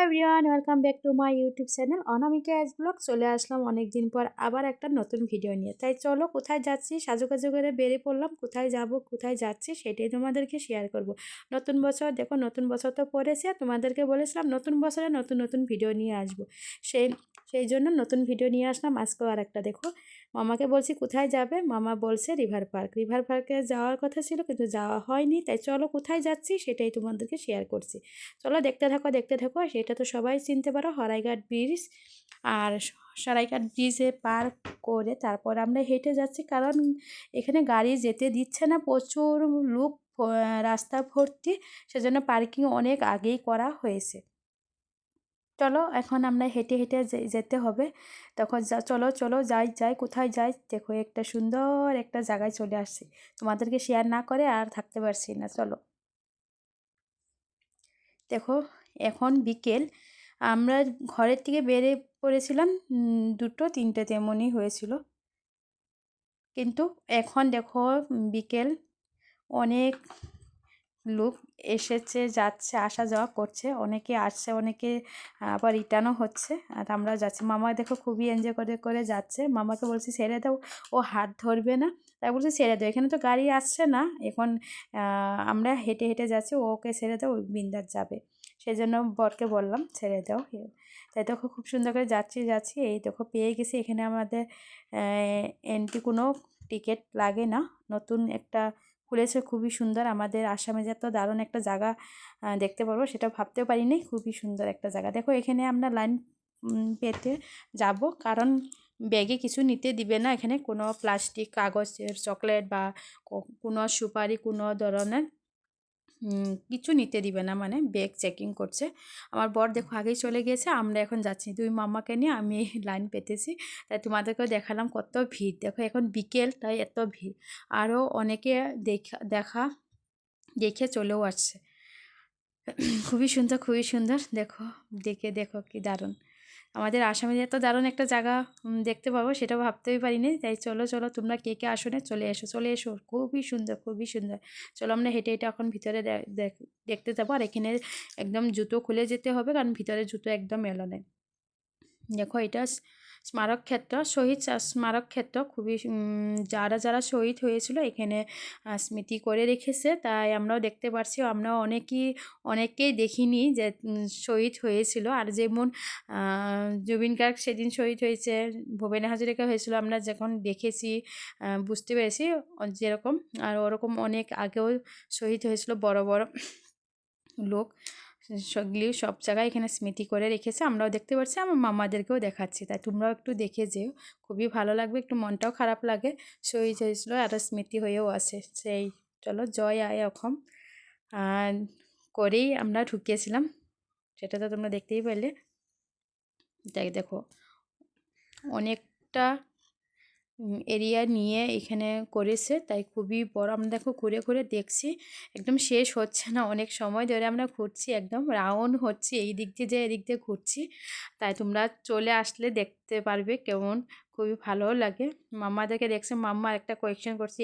Everyone welcome back to my YouTube channel Anamika's vlog. চলে আসলাম অনেক দিন পর আবার একটা নতুন ভিডিও নিয়ে। তাই চলো কোথায় যাচ্ছি সাজুকাজু করে বেরিয়ে পড়লাম, কোথায় যাব কোথায় যাচ্ছি সেটাই তোমাদেরকে শেয়ার করব। নতুন বছর দেখো, নতুন বছর তো পড়েছে, তোমাদেরকে বলেছিলাম নতুন বছরে নতুন নতুন ভিডিও নিয়ে আসবো। সেই সেই জন্য নতুন ভিডিও নিয়ে আসলাম। আজকেও আর একটা দেখো, মামাকে বলছি কোথায় যাবে, মামা বলছে রিভার পার্ক। রিভার পার্কে যাওয়ার কথা ছিল কিন্তু যাওয়া হয়নি। তাই চলো কোথায় যাচ্ছি সেটাই তোমাদেরকে শেয়ার করছি। চলো দেখতে থাকো দেখতে থাকো। সেটা তো সবাই চিনতে পারো, হরাইঘাট ব্রিজ। আর সরাইঘাট ব্রিজে পার করে তারপর আমরা হেঁটে যাচ্ছি, কারণ এখানে গাড়ি যেতে দিচ্ছে না, প্রচুর লোক রাস্তা ভর্তি, সেজন্য পার্কিং অনেক আগেই করা হয়েছে। চলো এখন আমরা হেঁটে হেঁটে যেতে হবে। তখন চলো চলো যাই যাই, কোথায় যাই দেখো, একটা সুন্দর একটা জায়গায় চলে আসছি, তোমাদেরকে শেয়ার না করে আর থাকতে পারছি না। চলো দেখো, এখন বিকেল, আমরা ঘরের থেকে বেরিয়ে পড়েছিলাম 2-3টে তেমনই হয়েছিল, কিন্তু এখন দেখো বিকেল, অনেক লোক এসেছে যাচ্ছে, আসা যাওয়া করছে, অনেকে আসছে অনেকে আবার রিটার্নও হচ্ছে। আর আমরা যাচ্ছি, মামা দেখো খুবই এনজয় করে করে যাচ্ছে। মামাকে বলছি ছেড়ে দাও, ও হাত ধরবে না, তাই বলছি ছেড়ে দাও, এখানে তো গাড়ি আসছে না এখন। আমরা হেঁটে হেঁটে যাচ্ছি, ওকে ছেড়ে দাও, ওই বিন্দাস যাবে। সেই জন্য বরকে বললাম ছেড়ে দাও। তাই দেখো খুব সুন্দর করে যাচ্ছি যাচ্ছি, এই দেখো পেয়ে গেছি। এখানে আমাদের এন্ট্রি কোনো টিকিট লাগে না, নতুন একটা খুলেছে, খুবই সুন্দর। আমাদের আসামে যে এত দারুণ একটা জায়গা দেখতে পারবো সেটা ভাবতেও পারিনি, খুবই সুন্দর একটা জায়গা। দেখো এখানে আমরা লাইন পেতে যাব, কারণ ব্যাগে কিছু নিতে দিবে না এখানে, কোনো প্লাস্টিক, কাগজের, চকলেট বা কোনো সুপারি, কোনো ধরনের কিছু নিতে দিবে না, মানে ব্যাগ চেকিং করছে। আমার বর দেখো আগেই চলে গিয়েছে, আমরা এখন যাচ্ছি দুই মামাকে নিয়ে, আমি লাইন পেতেছি। তাই তোমাদেরকেও দেখালাম কত ভিড়। দেখো এখন বিকেল, তাই এত ভিড়। আরও অনেকে দেখা দেখে চলেও আসছে। খুবই সুন্দর খুবই সুন্দর, দেখো দেখে দেখো কি দারুণ। আমাদের আসামে এত দারুণ একটা জায়গা দেখতে পাবো সেটা ভাবতেই পারিনি। তাই চলো চলো, তোমরা কে কে আসো না, চলে এসো চলে এসো, খুবই সুন্দর খুবই সুন্দর। চলো আমরা হেঁটে হেঁটে এখন ভিতরে দেখতে যাবো। আর এখানে একদম জুতো খুলে যেতে হবে, কারণ ভিতরে জুতো একদম এলো নেই। দেখো এটা স্মারক ক্ষেত্র, শহীদ স্মারক ক্ষেত্র, খুবই যারা যারা শহীদ হয়েছিল এখানে স্মৃতি করে রেখেছে। তাই আমরাও দেখতে পারছি, আমরা অনেকেই দেখিনি যে শহীদ হয়েছিল। আর যেমন জুবিন গার্গ সেদিন শহীদ হয়েছে, ভূপেন হাজরিকা হয়েছিল, আমরা যখন দেখেছি বুঝতে পেরেছি যেরকম। আর ওরকম অনেক আগেও শহীদ হয়েছিল বড় বড় লোক, সেগুলি সব জায়গায় এখানে স্মৃতি করে রেখেছে, আমরাও দেখতে পাচ্ছি, আমার মামাদেরকেও দেখাচ্ছি। তাই তোমরাও একটু দেখে যেও, খুবই ভালো লাগবে, একটু মনটাও খারাপ লাগে, শহীদ হয়েছিল আর স্মৃতি হয়েও আছে সেই। চলো জয় আয় অসম করেই আমরা ঢুকিয়েছিলাম, সেটা তো তোমরা দেখতেই পেলে। তাই দেখো অনেকটা এরিয়া নিয়ে এখানে করেছে, তাই খুবই বড়। আমরা দেখো ঘুরে ঘুরে দেখছি, একদম শেষ হচ্ছে না, অনেক সময় ধরে আমরা ঘুরছি, একদম রাউন্ড হচ্ছি, এই দিক দিয়ে যে এদিক দিয়ে ঘুরছি। তাই তোমরা চলে আসলে দেখতে পারবে কেমন, খুবই ভালো লাগে। মাম্মাদেরকে দেখছে, মাম্মা একটা কোয়েশ্চেন করছে,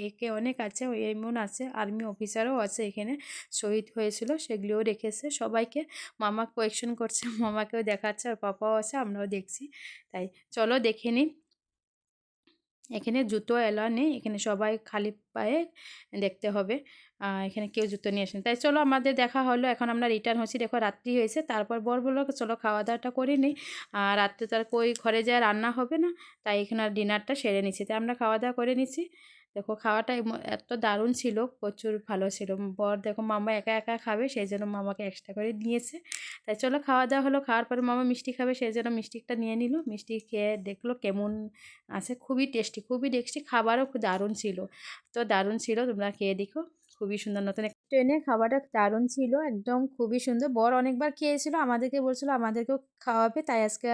একে অনেক আছে, এমন আছে আর্মি অফিসারও আছে এখানে শহীদ হয়েছিল, সেগুলিও রেখেছে সবাইকে। মামা কোয়েশ্চেন করছে, মামাকেও দেখাচ্ছে, আর পাপাও আছে, আমরাও দেখছি। তাই চলো দেখে নিই। এখানে জুতো এলাও নেই, এখানে সবাই খালি পায়ে দেখতে হবে, এখানে কেউ জুতো নিয়ে আসেন। তাই চলো আমাদের দেখা হলো, এখন আমরা রিটার্ন হচ্ছি। দেখো রাত্রি হয়েছে, তারপর বর বললো চলো খাওয়া দাওয়াটা করে নিই, আর রাত্রে তো আর কই ঘরে যায় রান্না হবে না, তাই এখানে আর ডিনারটা সেরে নিচ্ছি। তাই আমরা খাওয়া দাওয়া করে নিচ্ছি। দেখো খাওয়াটা এত দারুণ ছিল, প্রচুর ভালো ছিল। বর দেখো মামা একা একা খাবে, সেই জন্য মামাকে এক্সট্রা করে নিয়েছে। তাই চলো খাওয়া দাওয়া হলো, খাওয়ার পরে মামা মিষ্টি খাবে, সেই জন্য মিষ্টিটা নিয়ে নিল। মিষ্টি খেয়ে দেখলো কেমন আছে, খুবই টেস্টি, খাবারও খুব দারুণ ছিল। তো দারুণ ছিল, তোমরা খেয়ে দেখো, খুবই সুন্দর। নতুন একটা ট্রেনে খাবারটা দারুণ ছিল, একদম খুবই সুন্দর। বর অনেকবার খেয়েছিল, আমাদেরকে বলছিল আমাদেরকেও খাওয়াবে, তাই আজকে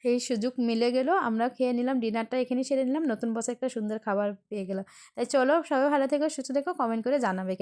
সেই সুযোগ মিলে গেল, আমরা খেয়ে নিলাম, ডিনারটা এখানে সেরে নিলাম, নতুন বছর একটা সুন্দর খাবার পেয়ে গেলাম। তাই চলো সবাই ভালো থেকো, সুস্থ থেকো, কমেন্ট করে জানাবে।